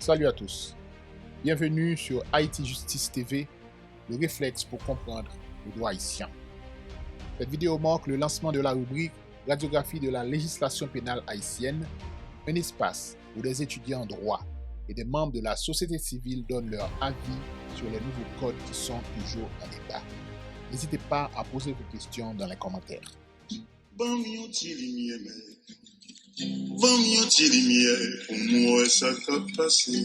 Salut à tous, bienvenue sur Haïti Justice TV, le réflexe pour comprendre le droit haïtien. Cette vidéo marque le lancement de la rubrique Radiographie de la législation pénale haïtienne, un espace où des étudiants en droit et des membres de la société civile donnent leur avis sur les nouveaux codes qui sont toujours en débat. N'hésitez pas à poser vos questions dans les commentaires. Pour moi, ça va passer.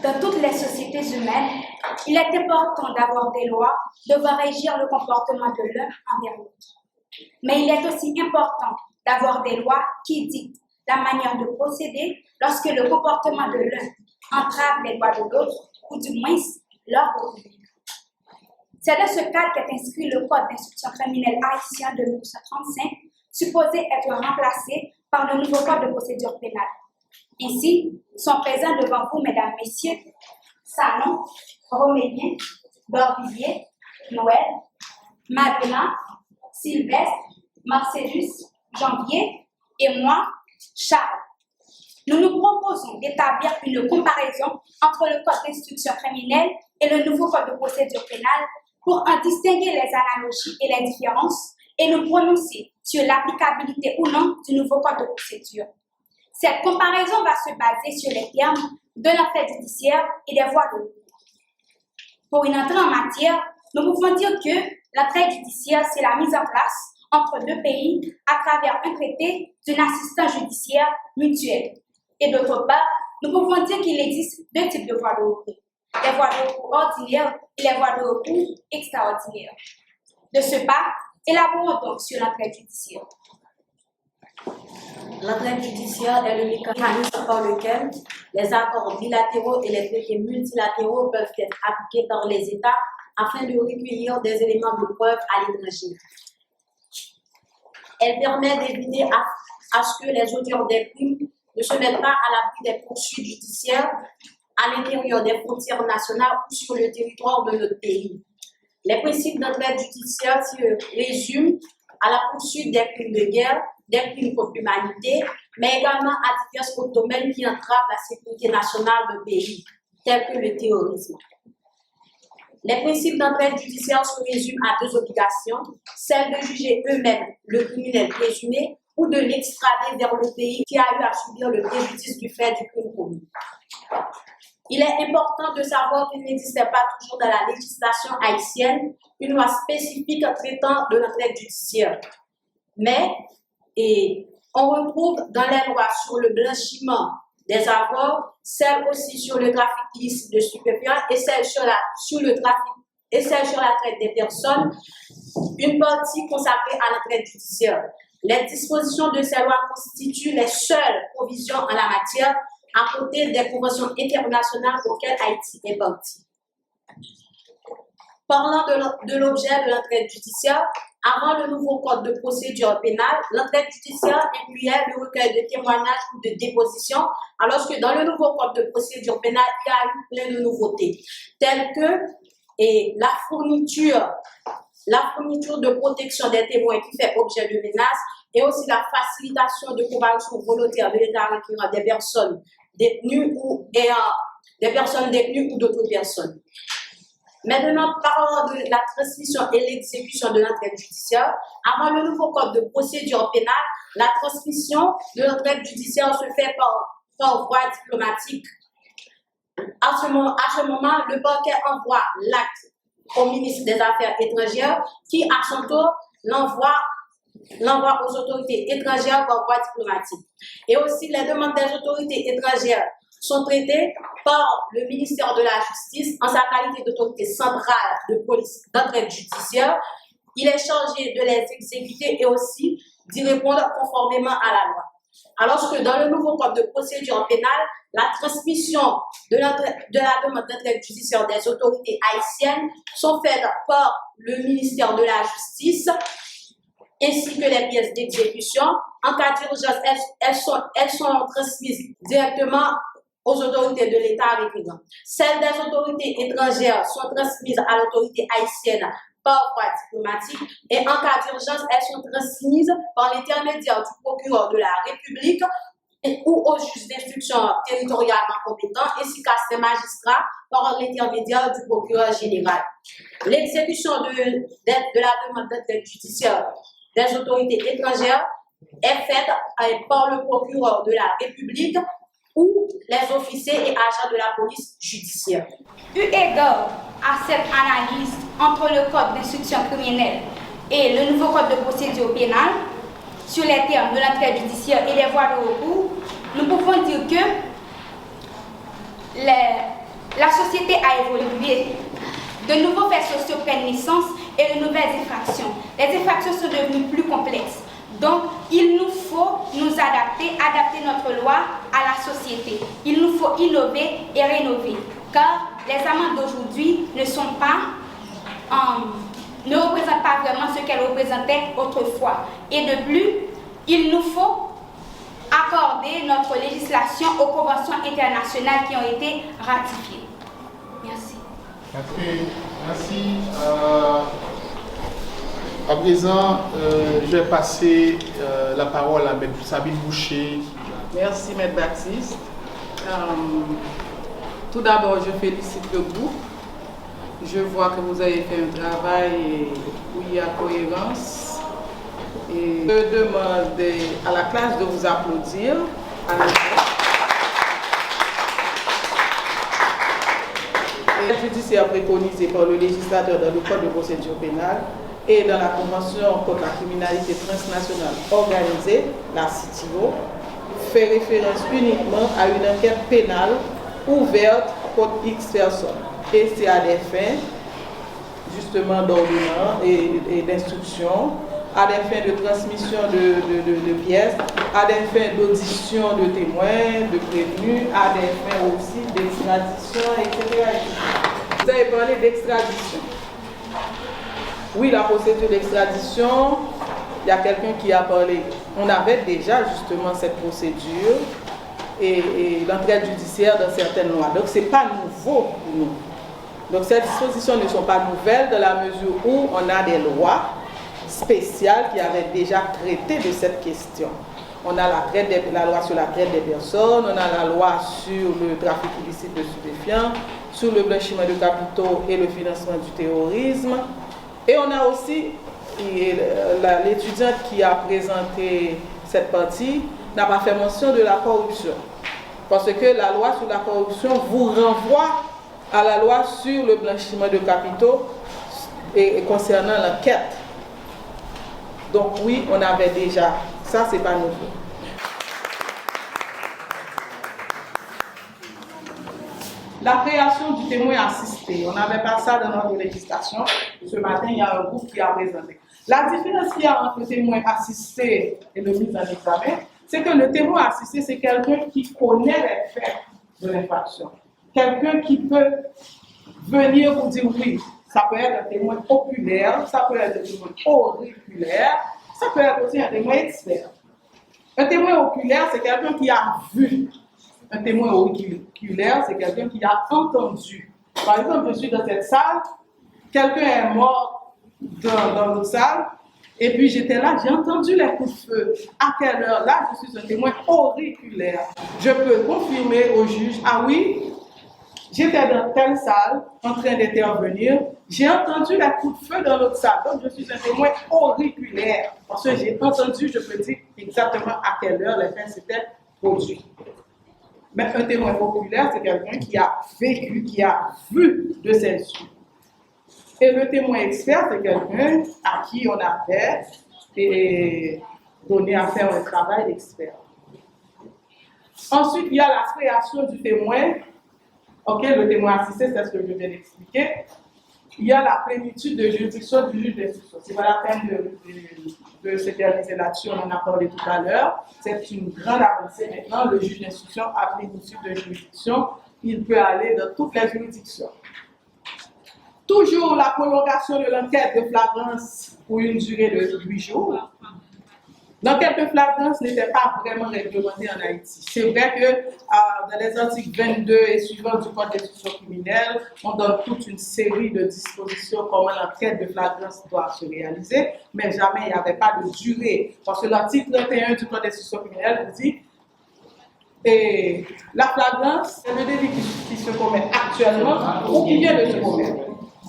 Dans toutes les sociétés humaines, il est important d'avoir des lois devant régir le comportement de l'un envers l'autre. Mais il est aussi important d'avoir des lois qui dictent la manière de procéder lorsque le comportement de l'un entrave les droits de l'autre, ou du moins l'ordre public. C'est dans ce cadre qu'est inscrit le Code d'instruction criminelle haïtien de 1935, supposé être remplacé par le nouveau Code de procédure pénale. Ainsi, sont présents devant vous, mesdames, messieurs, Salon, Romélien, Borvillier, Noël, Madonna, Sylvestre, Marcellus, Janvier et moi, Charles. Nous nous proposons d'établir une comparaison entre le Code d'instruction criminelle et le nouveau Code de procédure pénale pour en distinguer les analogies et les différences et nous prononcer sur l'applicabilité ou non du nouveau Code de procédure. Cette comparaison va se baser sur les termes de l'enquête judiciaire et des voies de recours. Pour une entrée en matière, nous pouvons dire que l'entraide judiciaire, c'est la mise en place entre deux pays à travers un traité d'une assistance judiciaire mutuelle. Et d'autre part, nous pouvons dire qu'il existe deux types de voies de recours, les voies de recours ordinaires et les voies de recours extraordinaires. De ce pas, élaborons donc sur l'entraide judiciaire. L'entraide judiciaire est le mécanisme par lequel les accords bilatéraux et les traités multilatéraux peuvent être appliqués par les États afin de recueillir des éléments de preuve à l'étranger. Elle permet d'éviter à ce que les auteurs des crimes ne se mettent pas à l'abri des poursuites judiciaires à l'intérieur des frontières nationales ou sur le territoire de notre pays. Les principes d'entraide judiciaire se résument à la poursuite des crimes de guerre, des crimes contre l'humanité, mais également à divers autres domaines qui entravent la sécurité nationale du pays, tels que le terrorisme. Les principes d'entraide judiciaire se résument à deux obligations, celle de juger eux-mêmes le criminel présumé ou de l'extrader vers le pays qui a eu à subir le préjudice du fait du crime commis. Il est important de savoir qu'il n'existait pas toujours dans la législation haïtienne une loi spécifique traitant de l'entraide judiciaire. Mais on retrouve dans les lois sur le blanchiment des avoirs, celle aussi sur le trafic illicite de stupéfiants et celle sur le trafic et celle sur la traite des personnes, une partie consacrée à l'entraide judiciaire. Les dispositions de ces lois constituent les seules provisions en la matière à côté des conventions internationales auxquelles Haïti est partie. Parlant de l'objet de l'entraide judiciaire, avant le nouveau code de procédure pénale, l'entraide judiciaire incluait le recueil de témoignages ou de dépositions, alors que dans le nouveau code de procédure pénale, il y a eu plein de nouveautés, telles que la fourniture de protection des témoins qui fait objet de menaces et aussi la facilitation de comparution volontaire de l'État requérant des personnes détenues ou d'autres personnes. Maintenant, parlons de la transmission et l'exécution de l'entraide judiciaire. Avant le nouveau code de procédure pénale, la transmission de l'entraide judiciaire se fait par voie diplomatique. À ce moment, le parquet envoie l'acte au ministre des Affaires étrangères qui, à son tour, l'envoie aux autorités étrangères par voie diplomatique. Et aussi, les demandes des autorités étrangères sont traitées par le ministère de la Justice en sa qualité d'autorité centrale de police d'entraide judiciaire. Il est chargé de les exécuter et aussi d'y répondre conformément à la loi. Alors que dans le nouveau code de procédure pénale, la transmission de la demande d'entraide judiciaire des autorités haïtiennes sont faites par le ministère de la Justice ainsi que les pièces d'exécution. En cas d'urgence, elles sont transmises directement aux autorités de l'État récurrent. Celles des autorités étrangères sont transmises à l'autorité haïtienne par voie diplomatique et en cas d'urgence, elles sont transmises par l'intermédiaire du procureur de la République ou au juge d'instruction territorialement compétent ainsi qu'à ses magistrats par l'intermédiaire du procureur général. L'exécution de la demande d'aide judiciaire des autorités étrangères est faite par le procureur de la République ou les officiers et agents de la police judiciaire. Eu égard à cette analyse entre le code d'instruction criminelle et le nouveau code de procédure pénale sur les termes de l'entraide judiciaire et les voies de recours, nous pouvons dire que la société a évolué. De nouveaux faits sociaux prennent naissance et de nouvelles infractions. Les infractions sont devenues plus complexes. Donc, il nous faut nous adapter notre loi à la société. Il nous faut innover et rénover. Car les amendes d'aujourd'hui ne représentent pas vraiment ce qu'elles représentaient autrefois. Et de plus, il nous faut accorder notre législation aux conventions internationales qui ont été ratifiées. Merci. Merci. À présent, je vais passer la parole à Mme Sabine Boucher. Merci, M. Baptiste. Tout d'abord, je félicite le groupe. Je vois que vous avez fait un travail où il y a cohérence. Et je demande à la classe de vous applaudir. Et la judiciaire préconisée par le législateur dans le Code de procédure pénale et dans la Convention contre la criminalité transnationale organisée, la CITIO, fait référence uniquement à une enquête pénale ouverte contre X personnes. Et c'est à des fins, justement, d'ordonnance et d'instruction, à des fins de transmission de pièces, à des fins d'audition de témoins, de prévenus, à des fins aussi d'extradition, etc. Vous avez parlé d'extradition. Oui, la procédure d'extradition, il y a quelqu'un qui a parlé. On avait déjà justement cette procédure et l'entraide judiciaire dans certaines lois. Donc, ce n'est pas nouveau pour nous. Donc, ces dispositions ne sont pas nouvelles dans la mesure où on a des lois spéciales qui avaient déjà traité de cette question. On a la loi sur la traite des personnes, on a la loi sur le trafic illicite de stupéfiants, sur le blanchiment de capitaux et le financement du terrorisme. Et on a aussi l'étudiante qui a présenté cette partie n'a pas fait mention de la corruption. Parce que la loi sur la corruption vous renvoie à la loi sur le blanchiment de capitaux et concernant l'enquête. Donc oui, on avait déjà, ça c'est pas nouveau. La création du témoin assisté, on n'avait pas ça dans notre législation. Ce matin, il y a un groupe qui a présenté. La différence qu'il y a entre le témoin assisté et le mise en examen, c'est que le témoin assisté, c'est quelqu'un qui connaît les faits de l'infraction. Quelqu'un qui peut venir vous dire oui. Ça peut être un témoin oculaire, ça peut être un témoin auriculaire, ça peut être aussi un témoin expert. Un témoin oculaire, c'est quelqu'un qui a vu. Un témoin auriculaire, c'est quelqu'un qui a entendu. Par exemple, je suis dans cette salle, quelqu'un est mort dans l'autre salle, et puis j'étais là, j'ai entendu les coups de feu. À quelle heure? Là, je suis un témoin auriculaire. Je peux confirmer au juge, ah oui, j'étais dans telle salle, en train d'intervenir, j'ai entendu les coups de feu dans l'autre salle. Donc, je suis un témoin auriculaire. Parce que j'ai entendu, je peux dire exactement à quelle heure les faits s'étaient produits. Mais un témoin oculaire, c'est quelqu'un qui a vécu, qui a vu de ses yeux. Et le témoin expert, c'est quelqu'un à qui on a fait et donné à faire un travail d'expert. Ensuite, il y a la création du témoin. Ok, le témoin assisté, c'est ce que je viens d'expliquer. Il y a la plénitude de juridiction du juge d'instruction. C'est pas la peine de s'éterniser là-dessus, on en a parlé tout à l'heure. C'est une grande avancée maintenant. Le juge d'instruction a plénitude de juridiction. Il peut aller dans toutes les juridictions. Toujours la prolongation de l'enquête de flagrance pour une durée de 8 jours. L'enquête de flagrance n'était pas vraiment réglementée en Haïti. C'est vrai que dans les articles 22 et suivants du Code d'instruction criminelle, on donne toute une série de dispositions comment l'enquête de flagrance doit se réaliser, mais jamais il n'y avait pas de durée. Parce que l'article 31 du Code d'instruction criminelle vous dit et la flagrance, c'est le délit qui se commet actuellement ou qui vient de se commettre.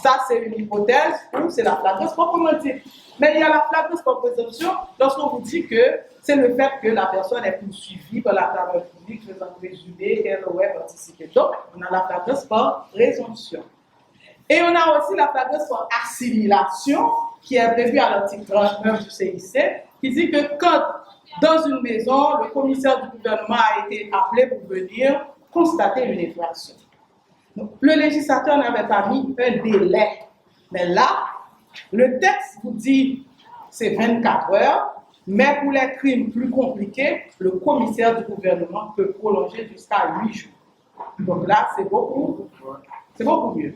Ça, c'est une hypothèse ou c'est la flagrance proprement dit. Mais il y a la flagrance par présomption lorsqu'on vous dit que c'est le fait que la personne est poursuivie par la faveur publique faisant présumer qu'elle aurait participé. Donc, on a la flagrance par présomption. Et on a aussi la flagrance par assimilation qui est prévue à l'article 39 du CIC qui dit que quand dans une maison, le commissaire du gouvernement a été appelé pour venir constater une infraction. Donc, le législateur n'avait pas mis un délai. Mais là, le texte vous dit c'est 24 heures, mais pour les crimes plus compliqués, le commissaire du gouvernement peut prolonger jusqu'à 8 jours. Donc là, c'est beaucoup mieux.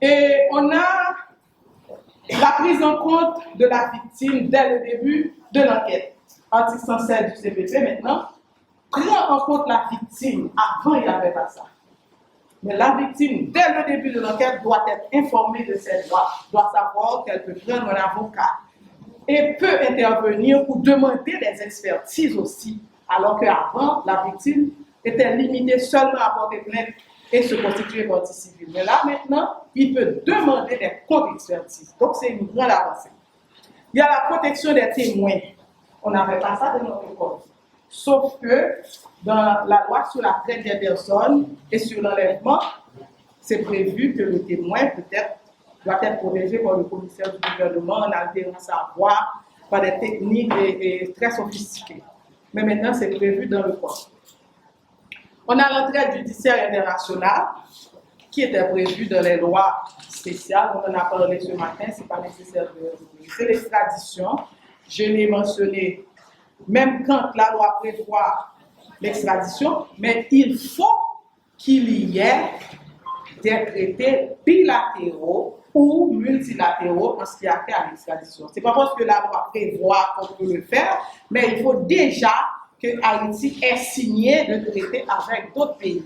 Et on a la prise en compte de la victime dès le début de l'enquête. Article 107 du CPP maintenant prend en compte la victime. Avant, il n'y avait pas ça. Mais la victime, dès le début de l'enquête, doit être informée de ses droits, doit savoir qu'elle peut prendre un avocat et peut intervenir pour demander des expertises aussi, alors qu'avant, la victime était limitée seulement à porter plainte et se constituer partie civile. Mais là, maintenant, il peut demander des contre-expertises. Donc, c'est une grande avancée. Il y a la protection des témoins. On n'avait pas ça dans notre code. Sauf que dans la loi sur la traite des personnes et sur l'enlèvement, c'est prévu que le témoin doit être protégé par le commissaire du gouvernement en altérant sa voix par des techniques très sophistiquées. Mais maintenant, c'est prévu dans le code. On a l'entraide judiciaire internationale qui était prévue dans les lois spéciales. On en a parlé ce matin, ce n'est pas nécessaire de c'est l'extradition. Je l'ai mentionné, même quand la loi prévoit l'extradition, mais il faut qu'il y ait des traités bilatéraux ou multilatéraux en ce qui a fait à l'extradition. Ce n'est pas parce que la loi prévoit qu'on peut le faire, mais il faut déjà que Haïti ait signé le traité avec d'autres pays.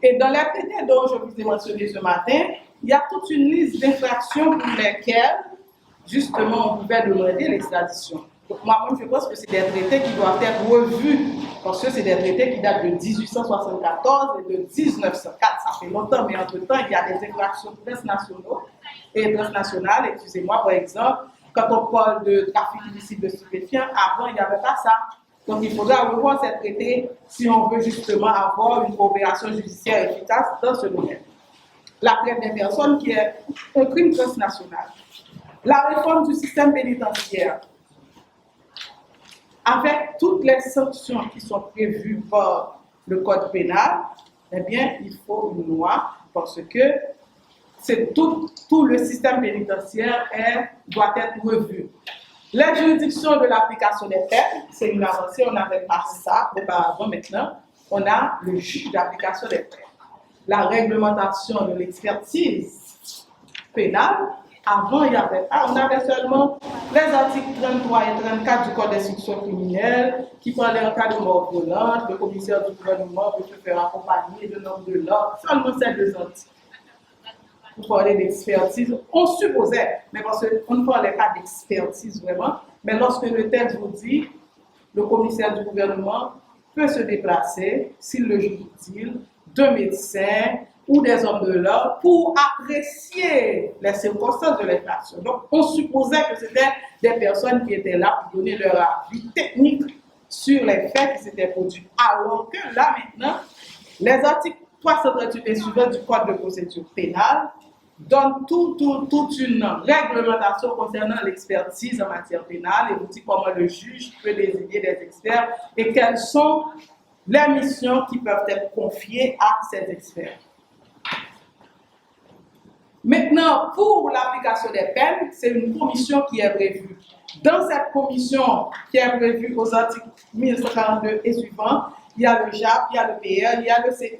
Et dans les traités dont je vous ai mentionné ce matin, il y a toute une liste d'infractions pour lesquelles, justement, on pouvait demander l'extradition. Donc moi-même, je pense que c'est des traités qui doivent être revus, parce que c'est des traités qui datent de 1874 et de 1904. Ça fait longtemps, mais entre-temps, il y a des infractions transnationales. Excusez-moi, par exemple, quand on parle de trafic illicite de stupéfiants, avant, il n'y avait pas ça. Donc il faudra revoir ces traités si on veut justement avoir une coopération judiciaire efficace dans ce domaine. La traite des personnes qui est un crime transnational. La réforme du système pénitentiaire. Avec toutes les sanctions qui sont prévues par le code pénal, eh bien, il faut une loi parce que c'est tout le système pénitentiaire doit être revu. La juridiction de l'application des peines, c'est une avancée, on n'avait pas ça auparavant, maintenant, on a le juge d'application des peines. La réglementation de l'expertise pénale, avant, il n'y avait pas, on avait seulement les articles 33 et 34 du Code d'instruction criminelle qui parlaient en cas de mort violente, le commissaire du gouvernement peut se faire accompagner de l'homme de l'ordre, seulement ces deux articles. Pour parler d'expertise, on supposait, mais parce qu'on ne parlait pas d'expertise vraiment, mais lorsque le texte vous dit, le commissaire du gouvernement peut se déplacer, s'il le juge utile, deux médecins ou des hommes de l'ordre pour apprécier les circonstances de l'infraction. Donc, on supposait que c'était des personnes qui étaient là pour donner leur avis technique sur les faits qui s'étaient produits. Alors que là, maintenant, les articles 338 et suivants du Code de procédure pénale donne toute une réglementation concernant l'expertise en matière pénale et vous dit comment le juge peut désigner des experts et quelles sont les missions qui peuvent être confiées à ces experts. Maintenant, pour l'application des peines, c'est une commission qui est prévue. Dans cette commission qui est prévue aux articles 1142 et suivants, il y a le JAP, il y a le PR, il y a le CEP.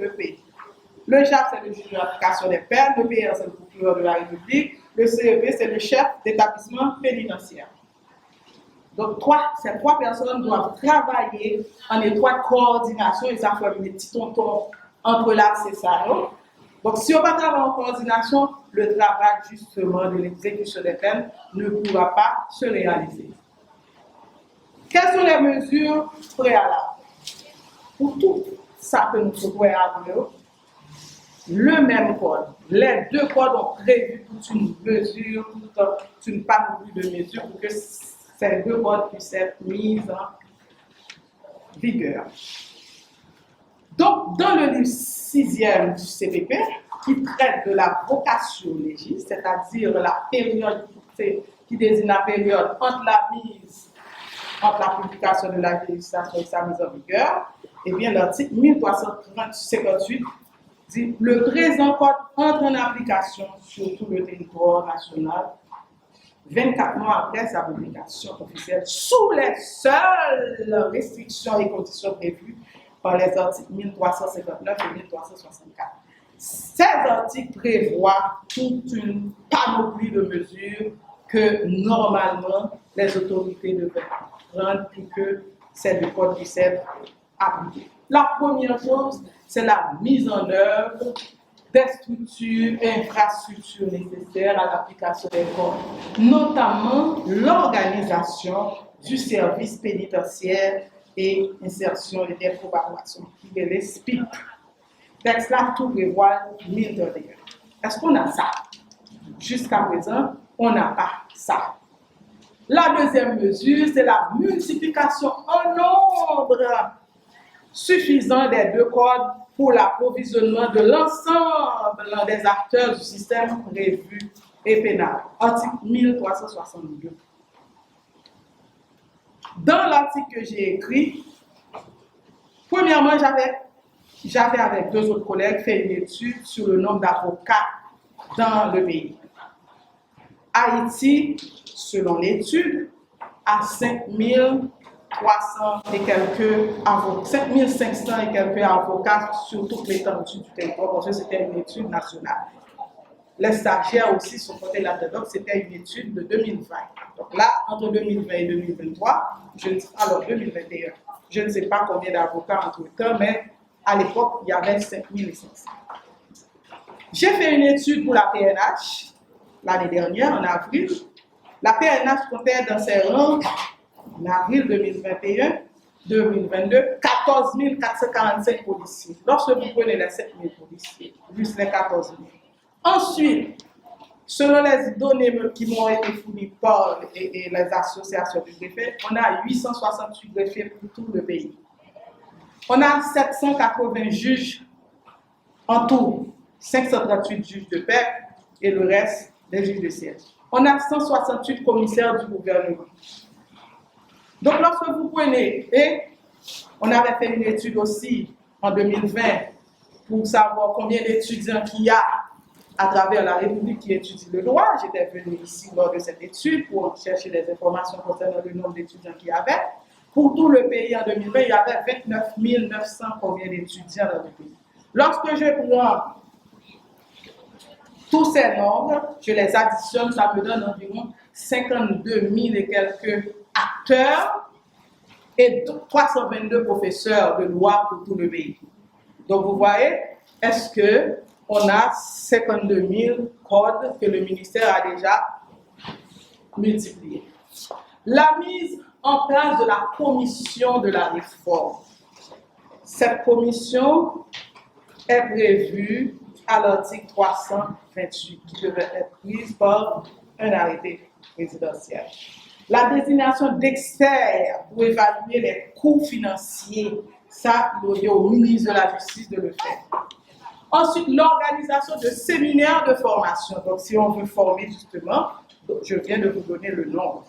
Le JAP, c'est le juge de l'application des peines, le PR, c'est le procureur de la République, le CEP, c'est le chef d'établissement pénitentiaire. Donc, ces trois personnes doivent travailler en étroite coordination et ça fait un petit tonton entre là, c'est ça. Non? Donc, si on va travailler en coordination, le travail justement de l'exécution des peines ne pourra pas se réaliser. Quelles sont les mesures préalables? Pour tout ça que nous faisons le même code. Les deux codes ont prévu toute une mesure, toute une panoplie de mesures pour que ces deux codes puissent être mis en vigueur. Donc, dans le livre 6e du CPP, qui traite de la vocation légiste, c'est-à-dire la période qui désigne la période entre la publication de la législation et sa mise en vigueur, eh bien, l'article 1358 dit « Le présent code entre en application sur tout le territoire national 24 mois après sa publication officielle sous les seules restrictions et conditions prévues par les articles 1359 et 1364. » Ces articles prévoient toute une panoplie de mesures que normalement les autorités devraient prendre pour que ces deux codes puissent être appliqués. La première chose, c'est la mise en œuvre des structures et infrastructures nécessaires à l'application des codes, notamment l'organisation du service pénitentiaire et insertion et déprobation, qui est le SPIP. Texte là, tout prévoit mine de rien. Est-ce qu'on a ça? Jusqu'à présent, on n'a pas ça. La deuxième mesure, c'est la multiplication en nombre suffisant des deux codes pour l'approvisionnement de l'ensemble des acteurs du système prévu et pénal. Article 1362. Dans l'article que j'ai écrit, premièrement, j'avais avec deux autres collègues fait une étude sur le nombre d'avocats dans le pays. Haïti, selon l'étude, a 5300 et quelques avocats, 5500 et quelques avocats sur toute l'étendue du territoire, parce que c'était une étude nationale. Les stagiaires aussi sont comptés là-dedans, c'était une étude de 2020. Donc là, entre 2020 et 2023, 2021, je ne sais pas combien d'avocats en tout temps, mais à l'époque, il y avait 5500. J'ai fait une étude pour la PNH l'année dernière, en avril. La PNH comptait dans ses rangs, en avril 2021-2022, 14 445 policiers. Lorsque vous prenez les 7 000 policiers, plus les 14 000. Ensuite, selon les données qui m'ont été fournies par les associations de greffiers, on a 868 greffiers pour tout le pays. On a 780 juges en tout, 538 juges de paix et le reste des juges de siège. On a 168 commissaires du gouvernement. Donc, lorsque vous prenez, et on avait fait une étude aussi en 2020 pour savoir combien d'étudiants qu'il y a à travers la République qui étudient le droit. J'étais venu ici lors de cette étude pour chercher des informations concernant le nombre d'étudiants qu'il y avait. Pour tout le pays en 2020, il y avait 29 900 combien d'étudiants dans le pays. Lorsque je prends tous ces nombres, je les additionne, ça me donne environ 52 000 et quelques acteurs et 322 professeurs de loi pour tout le pays. Donc vous voyez, est-ce qu'on a 52 000 codes que le ministère a déjà multipliés? La mise en place de la commission de la réforme. Cette commission est prévue à l'article 328 qui devrait être prise par un arrêté présidentiel. La désignation d'experts pour évaluer les coûts financiers, ça, il y a au ministre de la Justice de le faire. Ensuite, l'organisation de séminaires de formation. Donc, si on veut former justement, je viens de vous donner le nom.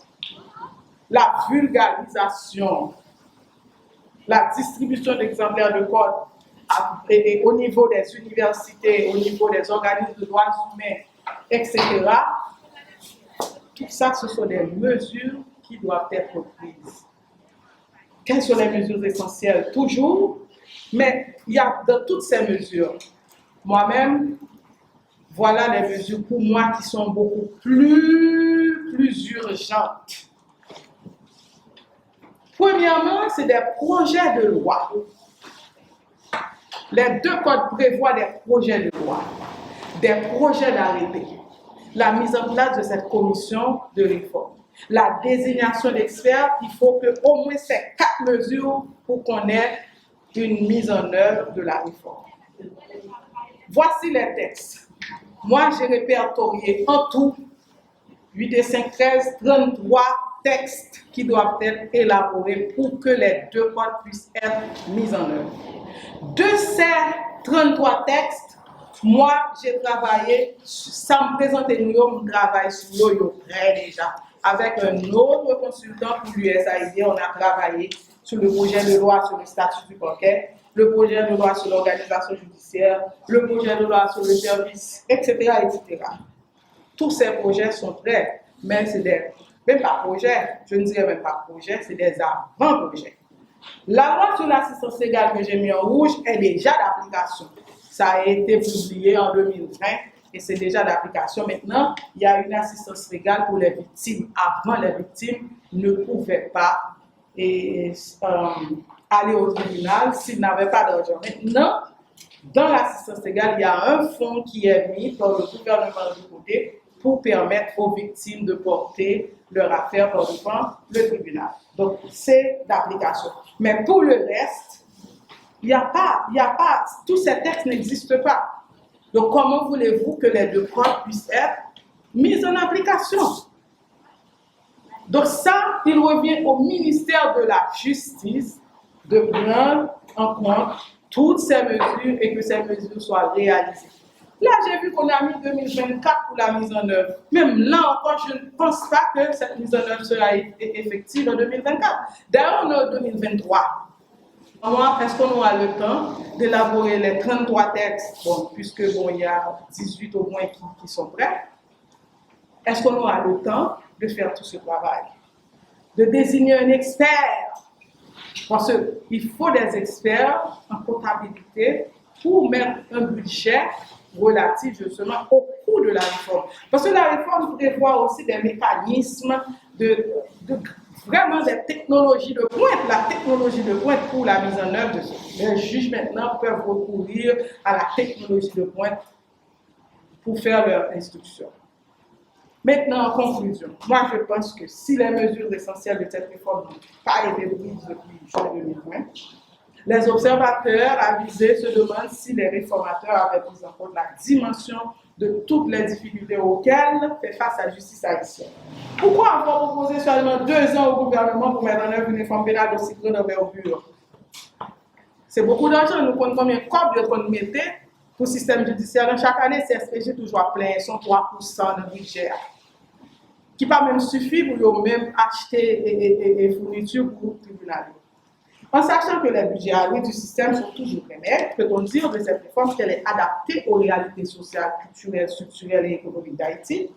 La vulgarisation, la distribution d'exemplaires de code au niveau des universités, au niveau des organismes de droits humains, etc. Tout ça, ce sont des mesures qui doivent être prises. Quelles sont les mesures essentielles? Toujours, mais il y a dans toutes ces mesures, moi-même, voilà les mesures pour moi qui sont beaucoup plus urgentes. Premièrement, c'est des projets de loi. Les deux codes prévoient des projets de loi, des projets d'arrêté, la mise en place de cette commission de réforme, la désignation d'experts. Il faut qu'au moins ces 4 mesures pour qu'on ait une mise en œuvre de la réforme. Voici les textes. Moi, j'ai répertorié en tout 8 et 5, 13, 33 textes qui doivent être élaborés pour que les deux codes puissent être mis en œuvre. De ces 33 textes, moi, j'ai travaillé, sans me présenter nous, je travaille sur eux déjà. Avec un autre consultant pour l'USAID, on a travaillé sur le projet de loi sur le statut du parquet, le projet de loi sur l'organisation judiciaire, le projet de loi sur le service, etc., etc. Tous ces projets sont prêts, mais c'est même pas projets, je ne dirais même pas projets, c'est des avant-projets. La loi sur l'assistance légale que j'ai mis en rouge est déjà d'application. Ça a été publié en 2020 et c'est déjà d'application. Maintenant, il y a une assistance légale pour les victimes. Avant, les victimes ne pouvaient pas aller au tribunal s'ils n'avaient pas d'argent. Maintenant, dans l'assistance légale, il y a un fonds qui est mis par le gouvernement du côté pour permettre aux victimes de porter leur affaire devant le tribunal. Donc, c'est d'application. Mais pour le reste, il n'y a pas, tous ces textes n'existent pas. Donc, comment voulez-vous que les deux codes puissent être mis en application? Donc, ça, il revient au ministère de la Justice de prendre en compte toutes ces mesures et que ces mesures soient réalisées. Là, j'ai vu qu'on a mis 2024 pour la mise en œuvre. Même là encore, je ne pense pas que cette mise en œuvre sera effective en 2024. D'ailleurs, on est en 2023. Comment est-ce qu'on aura le temps d'élaborer les 33 textes, puisque il y a 18 au moins qui sont prêts? Est-ce qu'on aura le temps de faire tout ce travail? De désigner un expert? Parce qu'il faut des experts en comptabilité pour mettre un budget relatif justement au coût de la réforme. Parce que la réforme prévoit aussi des mécanismes vraiment des technologies de pointe, la technologie de pointe pour la mise en œuvre de ça. Les juges maintenant peuvent recourir à la technologie de pointe pour faire leur instruction. Maintenant, en conclusion, moi je pense que si les mesures essentielles de cette réforme n'ont pas été prises depuis juin 2020, les observateurs avisés se demandent si les réformateurs avaient pris en compte la dimension de toutes les difficultés auxquelles fait face la justice haïtienne. Pourquoi avoir proposé seulement 2 ans au gouvernement pour mettre en œuvre une réforme pénale aussi grande envergure? C'est beaucoup d'argent. Nous comptons combien de copies qu'on mettait pour le système judiciaire. Chaque année, CSPJ toujours plein, son 3% de budget. Qui pas même suffit pour même acheter et fournitures pour le tribunal. En sachant que les budgets alloués du système sont toujours très maigres, peut-on dire de cette réforme qu'elle est adaptée aux réalités sociales, culturelles, structurelles et économiques d'Haïti?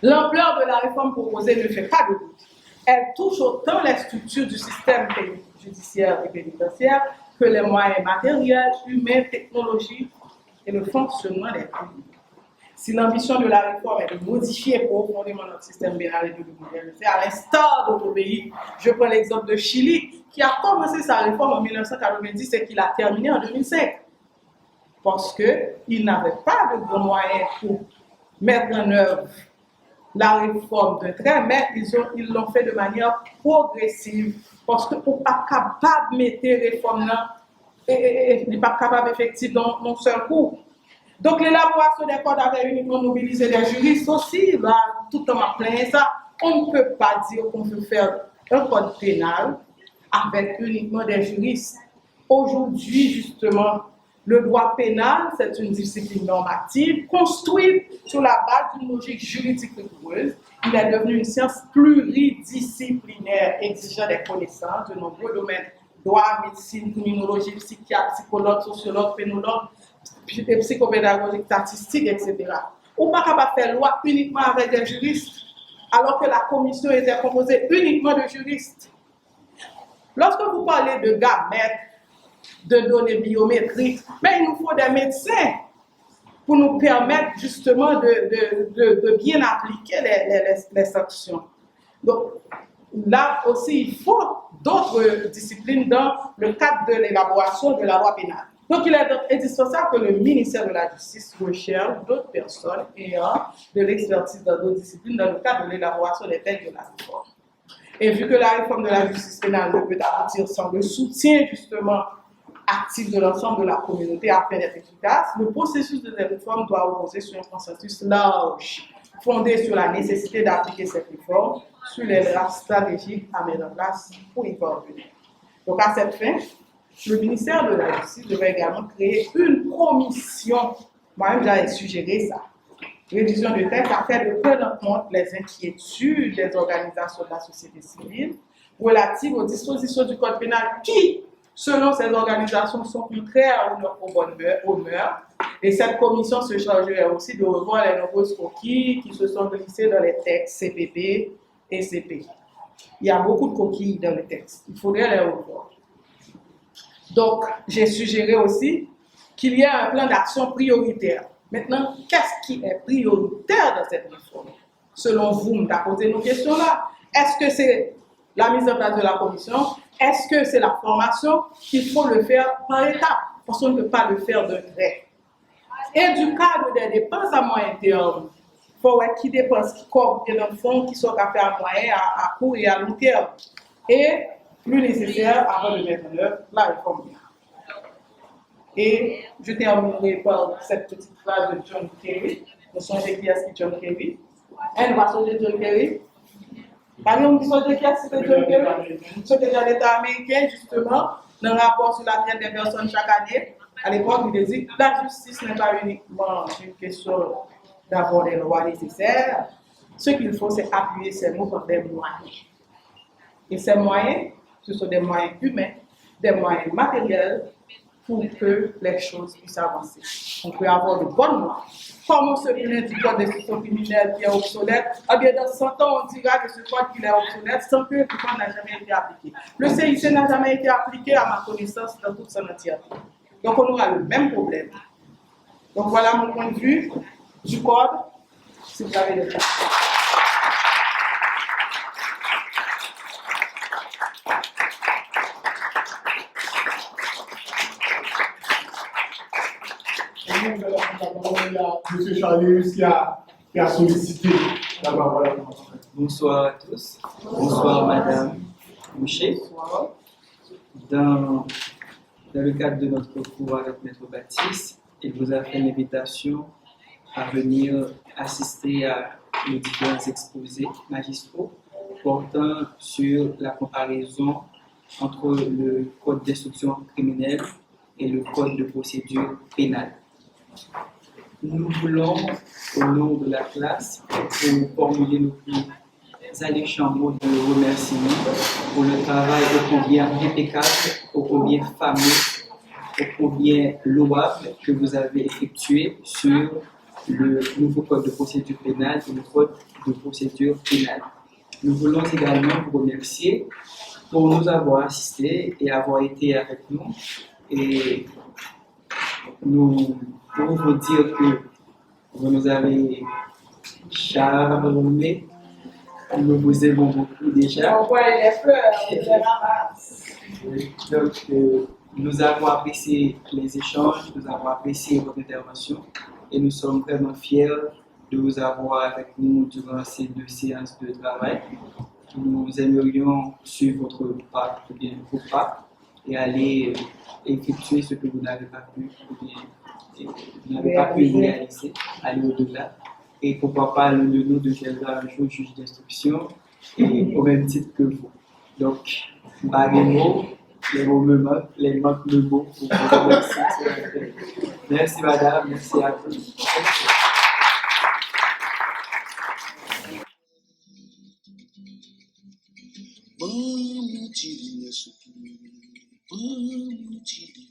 L'ampleur de la réforme proposée ne fait pas de doute. Elle touche autant les structures du système judiciaire et pénitentiaire que les moyens matériels, humains, technologiques et le fonctionnement des pays. Si l'ambition de la réforme est de modifier profondément notre système pénal et de le moderniser, à l'instar d'autres pays, je prends l'exemple de Chili, qui a commencé sa réforme en 1990 et qui l'a terminée en 2005. Parce qu'il n'avait pas de grands moyens pour mettre en œuvre la réforme de trait, mais ils l'ont fait de manière progressive. Parce qu'on n'est pas capable de mettre la réforme et n'est pas capable d'effectuer dans un seul coup. Donc, l'élaboration des codes avait uniquement mobilisé les juristes aussi, là, tout le temps à plein ça. On ne peut pas dire qu'on peut faire un code pénal avec uniquement des juristes. Aujourd'hui, justement, le droit pénal, c'est une discipline normative construite sur la base d'une logique juridique rigoureuse. Il est devenu une science pluridisciplinaire exigeant des connaissances de nombreux domaines. Droit, médecine, criminologie, psychiatre, psychologue, sociologue, pénologue, psychopédagogique, statistique, etc. On ne peut pas faire loi uniquement avec des juristes, alors que la commission était composée uniquement de juristes. Lorsque vous parlez de gamètes, de données biométriques, mais il nous faut des médecins pour nous permettre justement de bien appliquer les sanctions. Donc, là aussi, il faut d'autres disciplines dans le cadre de l'élaboration de la loi pénale. Donc, il est indispensable que le ministère de la Justice recherche d'autres personnes ayant de l'expertise dans d'autres disciplines dans le cadre de l'élaboration des textes de la réforme. Et vu que la réforme de la justice pénale ne peut aboutir sans le soutien, justement, actif de l'ensemble de la communauté afin d'être efficace, le processus de cette réforme doit reposer sur un consensus large, fondé sur la nécessité d'appliquer cette réforme sur les races stratégiques à mettre en place pour y parvenir. Donc, à cette fin, le ministère de la Justice devrait également créer une commission, moi-même j'avais suggéré ça, révision de texte afin de prendre en compte les inquiétudes des organisations de la société civile relatives aux dispositions du Code pénal qui, selon ces organisations, sont contraires aux mœurs. Et cette commission se chargerait aussi de revoir les nombreuses coquilles qui se sont glissées dans les textes CPP et CP. Il y a beaucoup de coquilles dans les textes. Il faudrait les revoir. Donc, j'ai suggéré aussi qu'il y ait un plan d'action prioritaire. Maintenant, qu'est-ce qui est prioritaire dans cette réforme? Selon vous, vous avez posé nos questions là. Est-ce que c'est la mise en place de la commission? Est-ce que c'est la formation? Il faut le faire par étapes, parce qu'on ne peut pas le faire d'un trait. Et du cadre des dépenses à moyen terme, il faut voir qui dépense, qui couvre dans le fond, qui sont à faire à moyen, à court et à long terme. Et plus nécessaire avant de mettre en œuvre la réforme. Et je terminerai par cette petite phrase de John Kerry. Vous songez qui est John Kerry? Elle va songer John Kerry. Par exemple, qui songe qui est John Kerry? Secrétaire d'État américain, justement, dans le rapport sur la traite des personnes chaque année, à l'époque, il disait que la justice n'est pas uniquement une question d'avoir des lois nécessaires. Ce qu'il faut, c'est appuyer ces mots par des moyens. Et ces moyens, ce sont des moyens humains, des moyens matériels pour que les choses puissent avancer. On peut avoir de bonnes lois. Comment se plaindre du code d'instruction criminelle qui est obsolète? Eh bien, dans 100 ans, on dira que ce code qui est obsolète sans que le code n'a jamais été appliqué. Le CIC n'a jamais été appliqué, à ma connaissance, dans toute son entièreté. Donc, on aura le même problème. Donc, voilà mon point de vue du code, si vous avez des questions. M. Charles qui a sollicité la parole. Bonsoir à tous. Bonsoir Madame Boucher. Dans le cadre de notre cours avec Maître Baptiste, il vous a fait l'invitation à venir assister à nos différents exposés magistraux portant sur la comparaison entre le Code d'instruction criminelle et le Code de procédure pénale. Nous voulons, au nom de la classe, vous formuler nos plus alléchants mots de remerciement pour le travail ô combien impeccable, ô combien fameux, ô combien louable que vous avez effectué sur le nouveau Code de procédure pénale et le Code de procédure pénale. Nous voulons également vous remercier pour nous avoir assistés et avoir été avec nous. Et nous pouvons vous dire que vous nous avez charmés, nous vous aimons beaucoup déjà. On voit les fleurs, on les ramasse. Donc, nous avons apprécié les échanges, nous avons apprécié votre intervention et nous sommes vraiment fiers de vous avoir avec nous durant ces 2 séances de travail. Nous aimerions suivre votre pas, ou bien vos pas, et aller effectuer ce que vous n'avez pas pu, ou bien vous n'avez pas pu réaliser, aller au-delà. Et pourquoi pas l'un de nous deviendra un jour juge d'instruction, et au même titre que vous. Donc, par les mots me manquent, les manques me mots. Merci madame, merci à vous. Vamos tirar isso aqui. Vamos tirar.